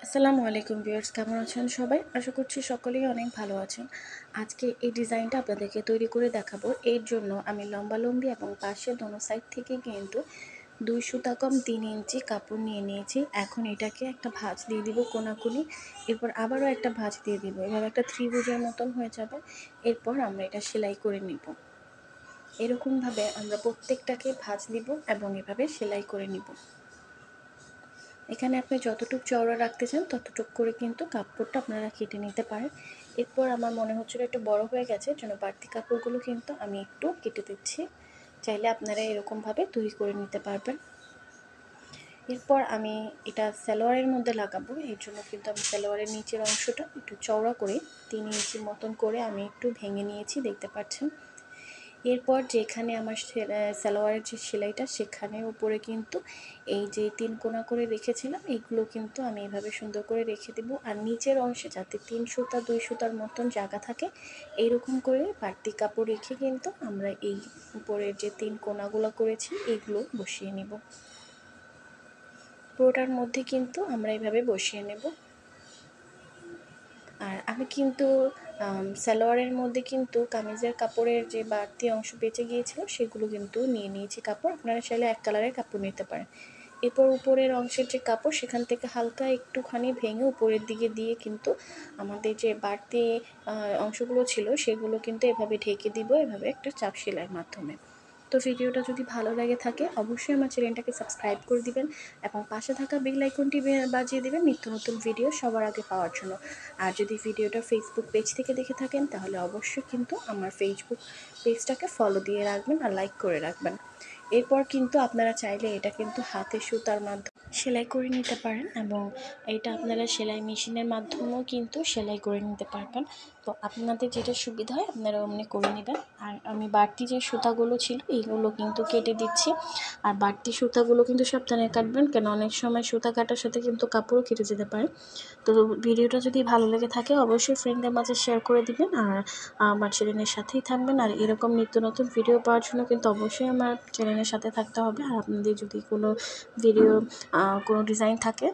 আসসালামু আলাইকুম ভিউয়ার্স, কেমন আছেন সবাই? আশা করছি সকলেই অনেক ভালো আছেন। আজকে এই ডিজাইনটা আপনাদেরকে তৈরি করে দেখাবো। এর জন্য আমি লম্বালম্বি এবং পাশে দোনো সাইড থেকে কিন্তু 2 সুতা কম 3 ইঞ্চি কাপড় নিয়ে নিয়েছি। এখন এটাকে একটা ভাঁজ দিয়ে দিব কোনাকুনি, এরপর আবারও একটা ভাঁজ দিয়ে দিব। এভাবে একটা ত্রিভুজের মতন হয়ে যাবে। এরপর আমরা এটা সেলাই করে নিব। এরকমভাবে আমরা প্রত্যেকটাকে ভাঁজ দিব এবং এভাবে সেলাই করে নিব। এখানে আপনি যতটুকু চওড়া রাখতে চান ততটুকু করে কিন্তু কাপড়টা আপনারা কেটে নিতে পারেন। এরপর আমার মনে হচ্ছিল একটু বড় হয়ে গেছে, জন্য বাড়তি কাপড়গুলো কিন্তু আমি একটু কেটে দিচ্ছি। চাইলে আপনারা এরকমভাবে তৈরি করে নিতে পারবেন। এরপর আমি এটা সালোয়ারের মধ্যে লাগাবো, এর জন্য কিন্তু আমি সালোয়ারের নিচের অংশটা একটু চওড়া করে 3 ইঞ্চি মতন করে আমি একটু ভেঙে নিয়েছি, দেখতে পাচ্ছেন। এরপর যেখানে আমার সালোয়ারের যে সেলাইটা, সেখানে উপরে কিন্তু এই যে 3 কোনা করে রেখেছিলাম, এগুলো কিন্তু আমি এভাবে সুন্দর করে রেখে দেব। আর নিচের অংশে যাতে 3 সুতা 2 সুতার মতন জায়গা থাকে, এইরকম করে বাড়তি কাপড় রেখে কিন্তু আমরা এই উপরের যে 3 কোনাগুলো করেছি এগুলো বসিয়ে নেব। পুরোটার মধ্যে কিন্তু আমরা এইভাবে বসিয়ে নেব। আর আমি কিন্তু সালোয়ারের মধ্যে কিন্তু কামিজের কাপড়ের যে বাড়তি অংশ বেঁচে গিয়েছিল সেগুলো কিন্তু নিয়ে নিয়েছি কাপড়। আপনারা চাইলে এক কালারের কাপড় নিতে পারেন। এরপর উপরের অংশের যে কাপড়, সেখান থেকে হালকা একটুখানি ভেঙে উপরের দিকে দিয়ে কিন্তু আমাদের যে বাড়তি অংশগুলো ছিল সেগুলো কিন্তু এভাবে ঢেকে দিব, এভাবে একটা চাপ সেলাইয়ের মাধ্যমে। তো ভিডিওটা যদি ভালো লাগে থাকে অবশ্যই আমার চ্যানেলটাকে সাবস্ক্রাইব করে দিবেন এবং পাশে থাকা বেল আইকনটি বাজিয়ে দিবেন নিত্য নতুন ভিডিও সবার আগে পাওয়ার জন্য। আর যদি ভিডিওটা ফেসবুক পেজ থেকে দেখে থাকেন তাহলে অবশ্যই কিন্তু আমার ফেসবুক পেজটাকে ফলো দিয়ে রাখবেন আর লাইক করে রাখবেন। এরপর কিন্তু আপনারা চাইলে এটা কিন্তু হাতে সুতার মাধ্যমে সেলাই করে নিতে পারেন এবং এটা আপনারা সেলাই মেশিনের মাধ্যমেও কিন্তু সেলাই করে নিতে পারবেন। তো আপনাদের যেটা সুবিধা হয় আপনারা অমনি করে নেবেন। আর আমি বাড়তি যে সুতাগুলো ছিল এইগুলো কিন্তু কেটে দিচ্ছি। আর বাড়তি সুতাগুলো কিন্তু সাবধানে কাটবেন, কেন অনেক সময় সুতা কাটার সাথে কিন্তু কাপড়ও কেটে যেতে পারে। তো ভিডিওটা যদি ভালো লেগে থাকে অবশ্যই ফ্রেন্ডদের মাঝে শেয়ার করে দিবেন আর আমার চ্যানেলের সাথেই থাকবেন। আর এরকম নিত্য নতুন ভিডিও পাওয়ার জন্য কিন্তু অবশ্যই আমার চ্যানেলের সাথে থাকতে হবে। আর আপনাদের যদি কোনো ভিডিও কোনো ডিজাইন থাকে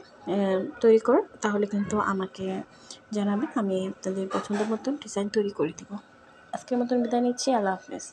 তৈরি করার, তাহলে কিন্তু আমাকে জানাবেন, আমি আপনাদের পছন্দ মতন ডিজাইন তৈরি করে দেবো। আজকের মতন বিদায় নিচ্ছি, আল্লাহ হাফেজ।